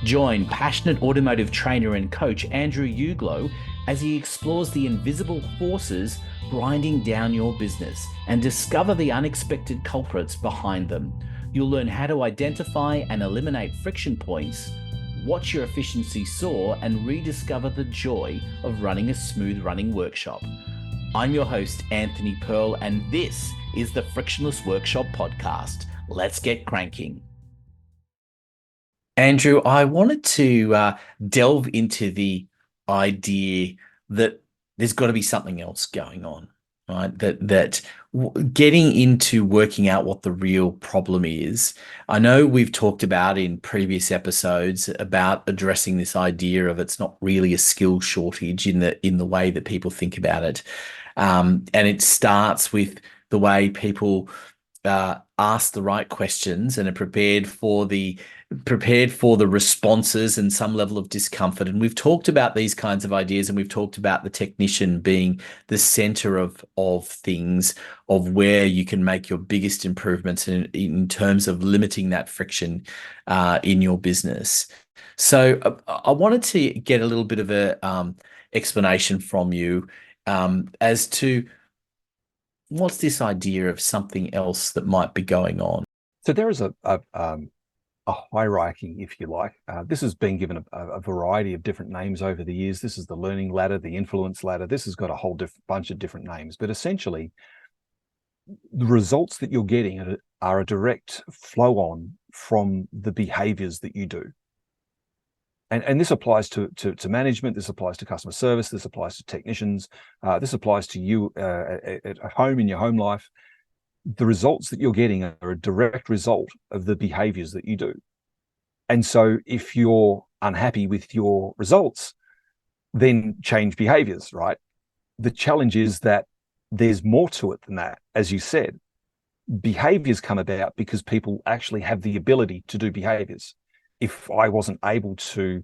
Join passionate automotive trainer and coach Andrew Uglow as he explores the invisible forces grinding down your business and discover the unexpected culprits behind them. You'll learn how to identify and eliminate friction points, watch your efficiency soar, and rediscover the joy of running a smooth running workshop. I'm your host, Anthony Pearl, and this is the Frictionless Workshop Podcast. Let's get cranking. Andrew, I wanted to delve into the idea that there's got to be something else going on, right? Getting into working out what the real problem is. I know we've talked about in previous episodes about addressing this idea of it's not really a skill shortage in the way that people think about it, and it starts with the way people ask the right questions and are prepared for the responses and some level of discomfort. And we've talked about these kinds of ideas, and we've talked about the technician being the center of things, of where you can make your biggest improvements in terms of limiting that friction in your business. So I wanted to get a little bit of a explanation from you as to what's this idea of something else that might be going on. So there is a hierarchy, if you like. This has been given a variety of different names over the years. This is the learning ladder, the influence ladder. This has got a whole bunch of different names. But essentially, the results that you're getting are a direct flow on from the behaviors that you do. And this applies to management. This applies to customer service. This applies to technicians. This applies to you at home, in your home life. The results that you're getting are a direct result of the behaviors that you do. And so if you're unhappy with your results, then change behaviors, right? The challenge is that there's more to it than that. As you said, behaviors come about because people actually have the ability to do behaviors. If I wasn't able to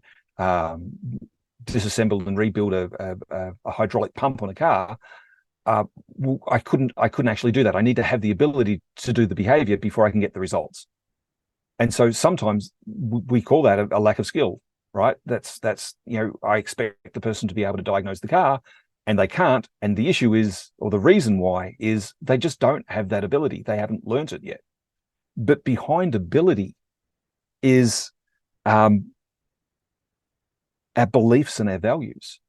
disassemble and rebuild a hydraulic pump on a car, well, I couldn't actually do that. I need to have the ability to do the behavior before I can get the results. And so sometimes we call that a lack of skill, right? That's I expect the person to be able to diagnose the car, and they can't. And the issue is, or the reason why, is they just don't have that ability. They haven't learned it yet. But behind ability is our beliefs and our values.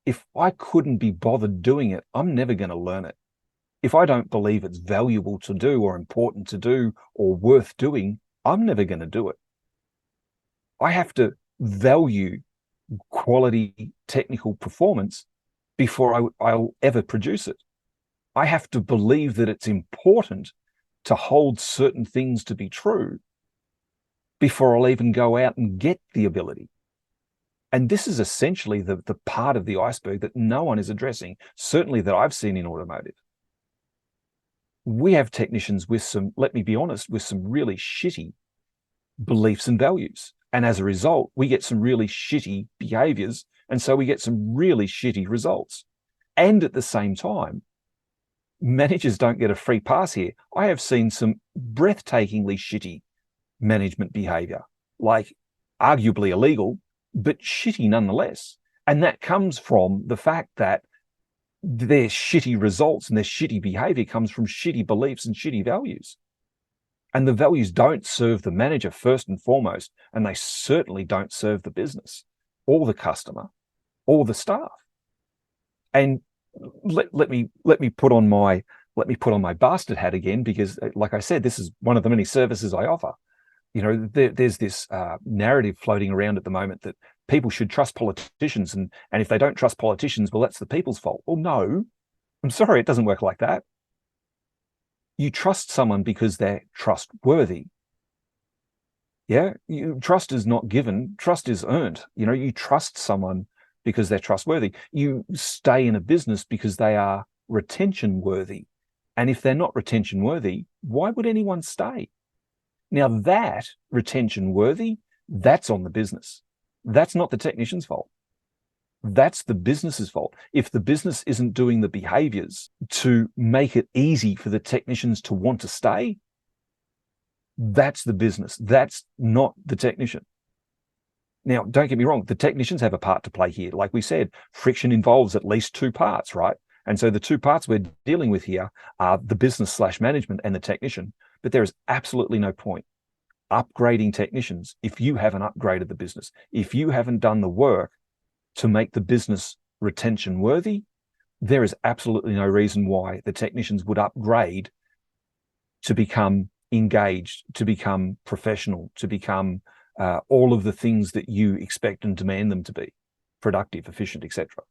If I couldn't be bothered doing it, I'm never going to learn it. If I don't believe it's valuable to do or important to do or worth doing, I'm never going to do it. I have to value quality technical performance before I'll ever produce it. I have to believe that it's important to hold certain things to be true before I'll even go out and get the ability. And this is essentially the part of the iceberg that no one is addressing, certainly that I've seen in automotive. We have technicians with some, let me be honest, with some really shitty beliefs and values. And as a result, we get some really shitty behaviors. And so we get some really shitty results. And at the same time, managers don't get a free pass here. I have seen some breathtakingly shitty management behavior, like arguably illegal, but shitty nonetheless. And that comes from the fact that their shitty results and their shitty behavior comes from shitty beliefs and shitty values. And the values don't serve the manager first and foremost, and they certainly don't serve the business or the customer or the staff. And let me put on my bastard hat again, because like I said, this is one of the many services I offer. There's this narrative floating around at the moment that people should trust politicians, and if they don't trust politicians, well, that's the people's fault. Well, no, I'm sorry, it doesn't work like that. You trust someone because they're trustworthy. Yeah, trust is not given, trust is earned. You trust someone because they're trustworthy. You stay in a business because they are retention worthy. And if they're not retention worthy, why would anyone stay? Now that retention worthy, that's on the business. That's not the technician's fault. That's the business's fault. If the business isn't doing the behaviors to make it easy for the technicians to want to stay, that's the business. That's not the technician. Now, don't get me wrong, the technicians have a part to play here. Like we said, friction involves at least two parts, right? And so the two parts we're dealing with here are the business/management and the technician. But there is absolutely no point upgrading technicians if you haven't upgraded the business, if you haven't done the work to make the business retention worthy. There is absolutely no reason why the technicians would upgrade to become engaged, to become professional, to become all of the things that you expect and demand them to be: productive, efficient, etc.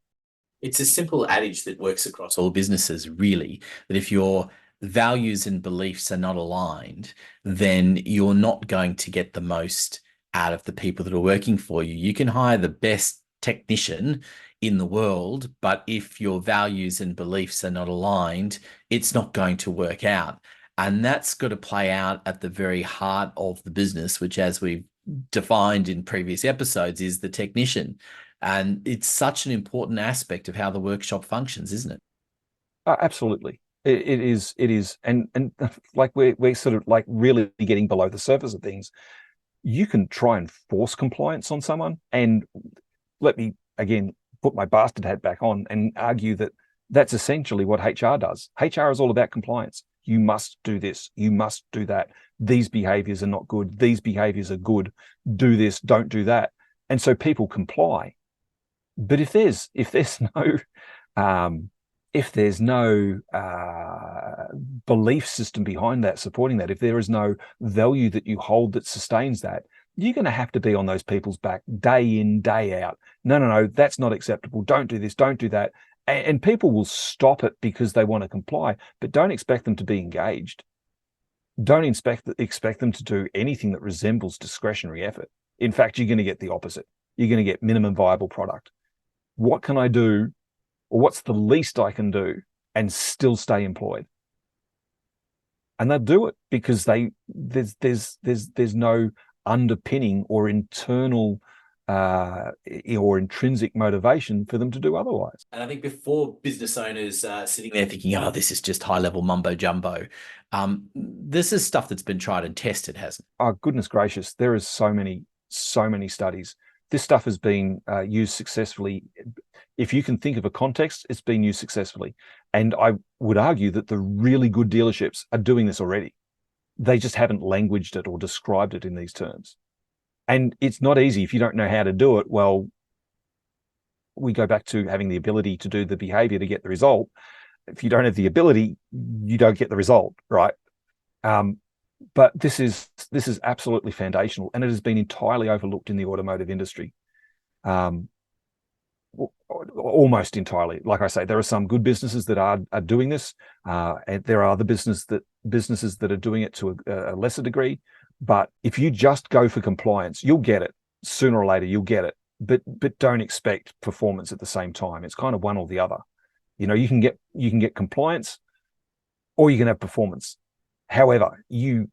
It's a simple adage that works across all businesses, really, that if your values and beliefs are not aligned, then you're not going to get the most out of the people that are working for you. You can hire the best technician in the world, but if your values and beliefs are not aligned, it's not going to work out. And that's got to play out at the very heart of the business, which, as we've defined in previous episodes, is the technician. And it's such an important aspect of how the workshop functions, isn't it? Absolutely. It is. And like we're sort of like really getting below the surface of things. You can try and force compliance on someone. And let me again put my bastard hat back on and argue that that's essentially what HR does. HR is all about compliance. You must do this. You must do that. These behaviors are not good. These behaviors are good. Do this, don't do that. And so people comply. But if there's no belief system behind that, supporting that, if there is no value that you hold that sustains that, you're going to have to be on those people's back day in, day out. No, no, no, that's not acceptable. Don't do this, don't do that. And people will stop it because they want to comply, but don't expect them to be engaged. Don't expect them to do anything that resembles discretionary effort. In fact, you're going to get the opposite. You're going to get minimum viable product. What can I do, or what's the least I can do and still stay employed? And they'll do it because there's no underpinning or internal or intrinsic motivation for them to do otherwise. And I think before business owners sitting there thinking, oh, this is just high level mumbo jumbo, this is stuff that's been tried and tested, hasn't it? Oh, goodness gracious, there is so many studies. This stuff has been used successfully. If you can think of a context, it's been used successfully. And I would argue that the really good dealerships are doing this already. They just haven't languaged it or described it in these terms. And it's not easy if you don't know how to do it. Well, we go back to having the ability to do the behavior to get the result. If you don't have the ability, you don't get the result, right? But this is absolutely foundational, and it has been entirely overlooked in the automotive industry. Almost entirely. Like I say, there are some good businesses that are doing this, and there are other businesses that are doing it to a lesser degree. But if you just go for compliance, you'll get it sooner or later. You'll get it, but don't expect performance at the same time. It's kind of one or the other. You know, you can get compliance, or you can have performance. However, you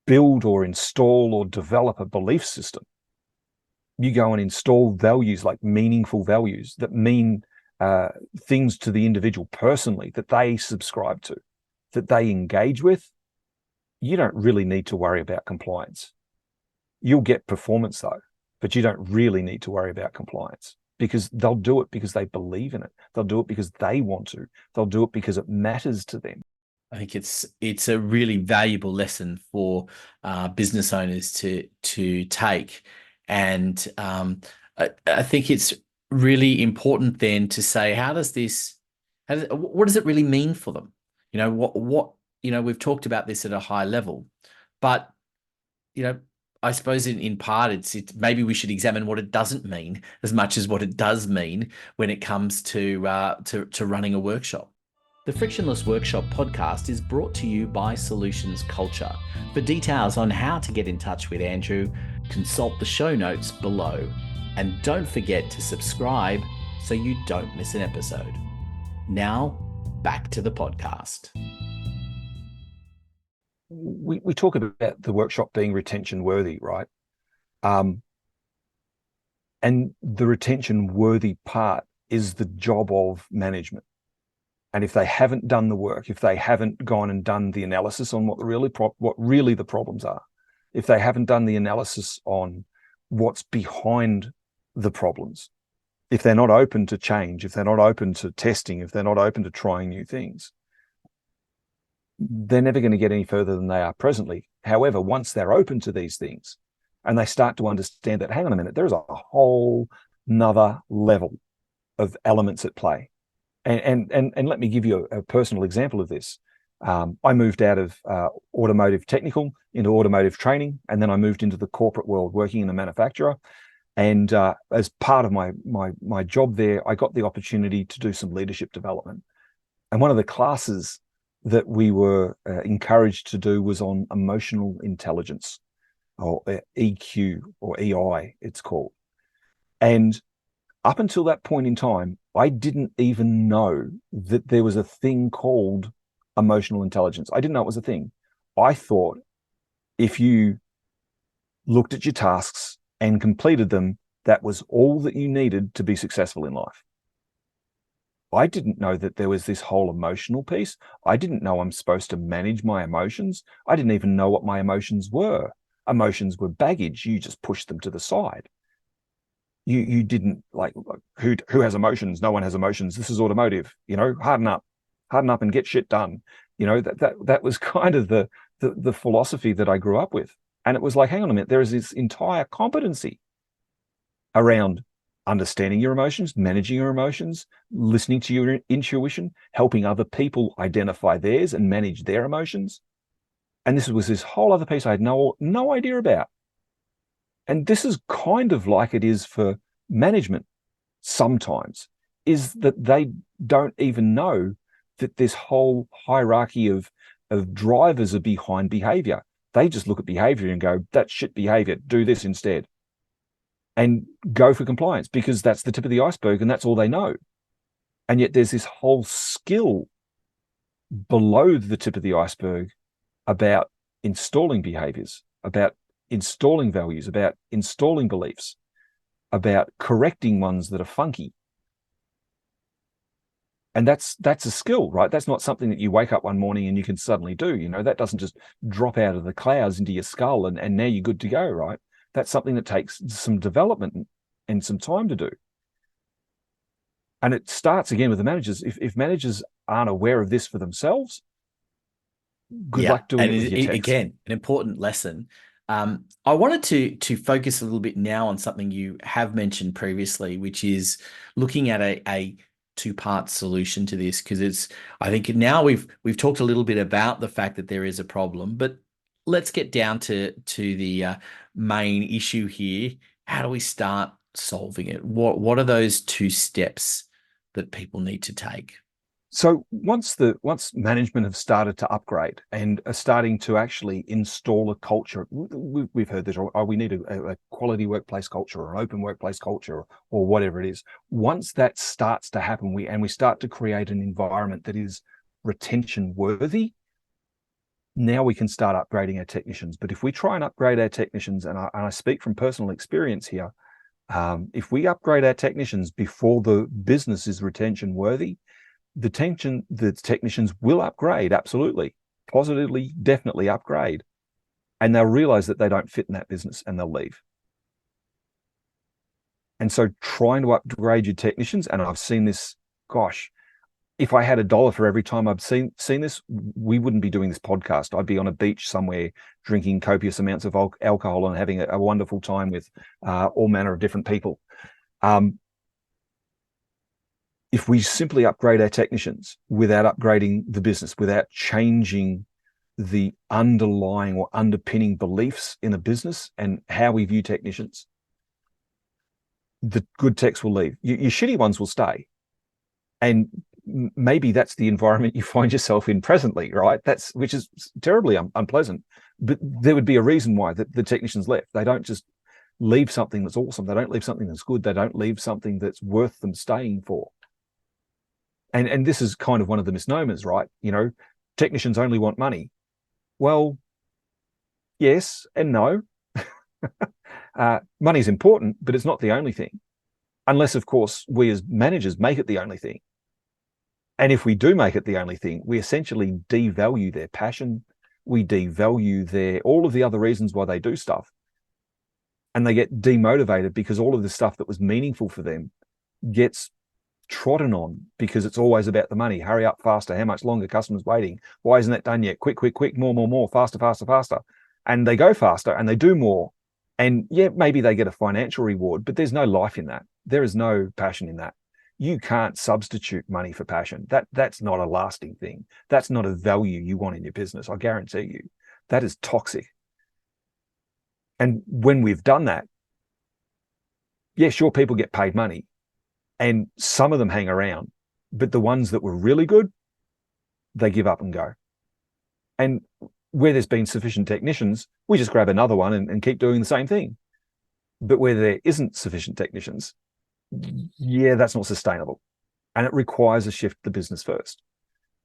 build or install or develop a belief system. You go and install values, like meaningful values that mean things to the individual personally, that they subscribe to, that they engage with. You don't really need to worry about compliance. You'll get performance though, but you don't really need to worry about compliance, because they'll do it because they believe in it. They'll do it because they want to. They'll do it because it matters to them. I think it's a really valuable lesson for business owners to take, and I think it's really important then to say, what does it really mean for them? You know, we've talked about this at a high level, but I suppose in part it's maybe we should examine what it doesn't mean as much as what it does mean when it comes to running a workshop. The Frictionless Workshop podcast is brought to you by Solutions Culture. For details on how to get in touch with Andrew, consult the show notes below. And don't forget to subscribe so you don't miss an episode. Now, back to the podcast. We talk about the workshop being retention worthy, right? And the retention worthy part is the job of management. And if they haven't done the work, if they haven't gone and done the analysis on what really the problems are, if they haven't done the analysis on what's behind the problems. If they're not open to change, if they're not open to testing, if they're not open to trying new things, they're never going to get any further than they are presently. However, once they're open to these things and they start to understand that, hang on a minute, there's a whole nother level of elements at play. And let me give you a personal example of this. I moved out of automotive technical into automotive training, and then I moved into the corporate world working in a manufacturer. And as part of my job there, I got the opportunity to do some leadership development. And one of the classes that we were encouraged to do was on emotional intelligence, or EQ or EI, it's called. And up until that point in time, I didn't even know that there was a thing called emotional intelligence. I didn't know it was a thing. I thought if you looked at your tasks and completed them, that was all that you needed to be successful in life. I didn't know that there was this whole emotional piece. I didn't know I'm supposed to manage my emotions. I didn't even know what my emotions were. Emotions were baggage. You just pushed them to the side. You didn't like who has emotions? No one has emotions. This is automotive. Harden up and get shit done. That was kind of the philosophy that I grew up with. And it was like, hang on a minute, there is this entire competency around understanding your emotions, managing your emotions, listening to your intuition, helping other people identify theirs and manage their emotions. And this was this whole other piece I had no idea about. And this is kind of like it is for management sometimes, is that they don't even know that this whole hierarchy of drivers are behind behavior. They just look at behavior and go, that's shit behavior, do this instead. And go for compliance because that's the tip of the iceberg and that's all they know. And yet there's this whole skill below the tip of the iceberg about installing behaviors, about installing values, about installing beliefs, about correcting ones that are funky. And that's a skill, right? That's not something that you wake up one morning and you can suddenly do. That doesn't just drop out of the clouds into your skull and now you're good to go, right? That's something that takes some development and some time to do. And it starts again with the managers. If managers aren't aware of this for themselves, good Yeah, luck doing and it with your techs. again, an important lesson. I wanted to focus a little bit now on something you have mentioned previously, which is looking at a two-part solution to this, because I think now we've talked a little bit about the fact that there is a problem, but let's get down to the main issue here. How do we start solving it? What are those two steps that people need to take? So once management have started to upgrade and are starting to actually install a culture, we've heard this, we need a quality workplace culture or an open workplace culture or whatever it is. Once that starts to happen, we start to create an environment that is retention worthy, now we can start upgrading our technicians. But if we try and upgrade our technicians, and I speak from personal experience here, if we upgrade our technicians before the business is retention worthy, the technicians will upgrade, absolutely, positively, definitely upgrade. And they'll realize that they don't fit in that business and they'll leave. And so trying to upgrade your technicians, and I've seen this, gosh, if I had $1 for every time I've seen this, we wouldn't be doing this podcast. I'd be on a beach somewhere drinking copious amounts of alcohol and having a wonderful time with all manner of different people. If we simply upgrade our technicians without upgrading the business, without changing the underlying or underpinning beliefs in a business and how we view technicians, the good techs will leave. Your shitty ones will stay. And maybe that's the environment you find yourself in presently, right? Which is terribly unpleasant. But there would be a reason why the technicians left. They don't just leave something that's awesome. They don't leave something that's good. They don't leave something that's worth them staying for. And this is kind of one of the misnomers, right? Technicians only want money. Well, yes and no. Money's important, but it's not the only thing. Unless, of course, we as managers make it the only thing. And if we do make it the only thing, we essentially devalue their passion. We devalue all of the other reasons why they do stuff. and they get demotivated because all of the stuff that was meaningful for them gets trodden on because it's always about the money. Hurry up, faster. How much longer? Customers waiting. Why isn't that done yet? Quick, quick, quick, more, faster, faster, faster. And they go faster and they do more. And yeah, maybe they get a financial reward, but there's no life in that. There is no passion in that. You can't substitute money for passion. That's not a lasting thing. That's not a value you want in your business. I guarantee you. That is toxic. And when we've done that, yeah, sure, people get paid money and some of them hang around, but the ones that were really good, they give up and go. And where there's been sufficient technicians, we just grab another one and keep doing the same thing. But where there isn't sufficient technicians, yeah, that's not sustainable. And it requires a shift to the business first.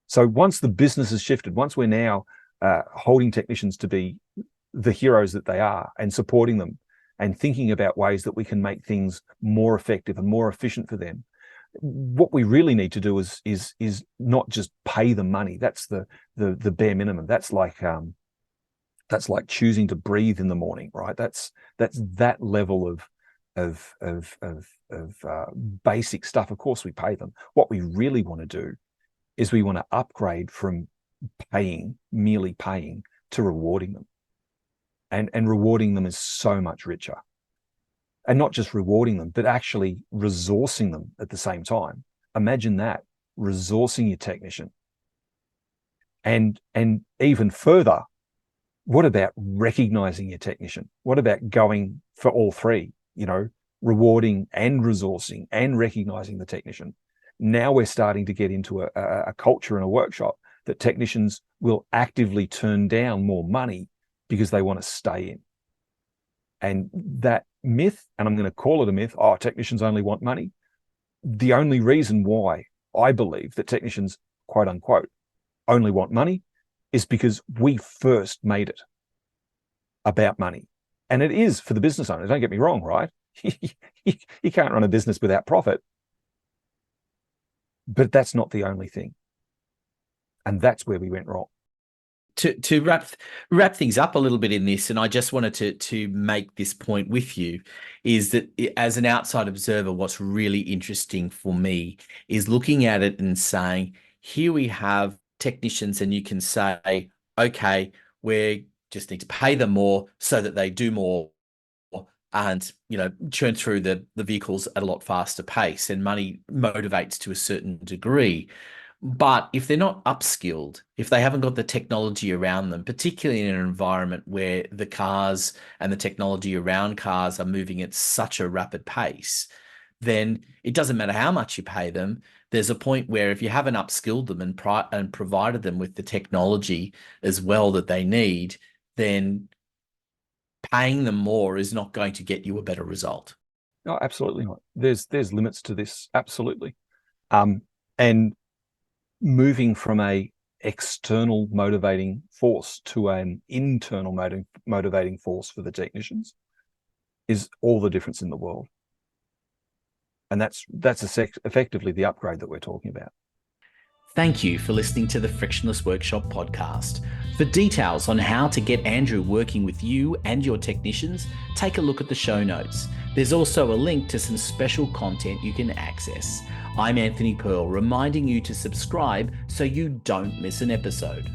So once the business has shifted, once we're now holding technicians to be the heroes that they are and supporting them and thinking about ways that we can make things more effective and more efficient for them, what we really need to do is not just pay them money. That's the bare minimum. That's like choosing to breathe in the morning, right? That's that level of basic stuff. Of course, we pay them. What we really want to do is we want to upgrade from merely paying, to rewarding them. And rewarding them is so much richer. And not just rewarding them, but actually resourcing them at the same time. Imagine that, resourcing your technician. And even further, what about recognizing your technician? What about going for all three, rewarding and resourcing and recognizing the technician? Now we're starting to get into a culture in a workshop that technicians will actively turn down more money because they want to stay in. And that myth, and I'm going to call it a myth, technicians only want money. The only reason why I believe that technicians, quote unquote, only want money is because we first made it about money. And it is for the business owner. Don't get me wrong, right? You can't run a business without profit. But that's not the only thing. And that's where we went wrong. To wrap things up a little bit in this, and I just wanted to make this point with you, is that as an outside observer, what's really interesting for me is looking at it and saying, here we have technicians, and you can say, okay, we just need to pay them more so that they do more and churn through the vehicles at a lot faster pace, and money motivates to a certain degree. But if they're not upskilled, if they haven't got the technology around them, particularly in an environment where the cars and the technology around cars are moving at such a rapid pace, then it doesn't matter how much you pay them. There's a point where if you haven't upskilled them and provided them with the technology as well that they need, then paying them more is not going to get you a better result. No, absolutely not. There's limits to this, absolutely. And moving from a external motivating force to an internal motivating force for the technicians is all the difference in the world. And that's effectively the upgrade that we're talking about. Thank you for listening to the Frictionless Workshop podcast. For details on how to get Andrew working with you and your technicians, take a look at the show notes. There's also a link to some special content you can access. I'm Anthony Pearl, reminding you to subscribe so you don't miss an episode.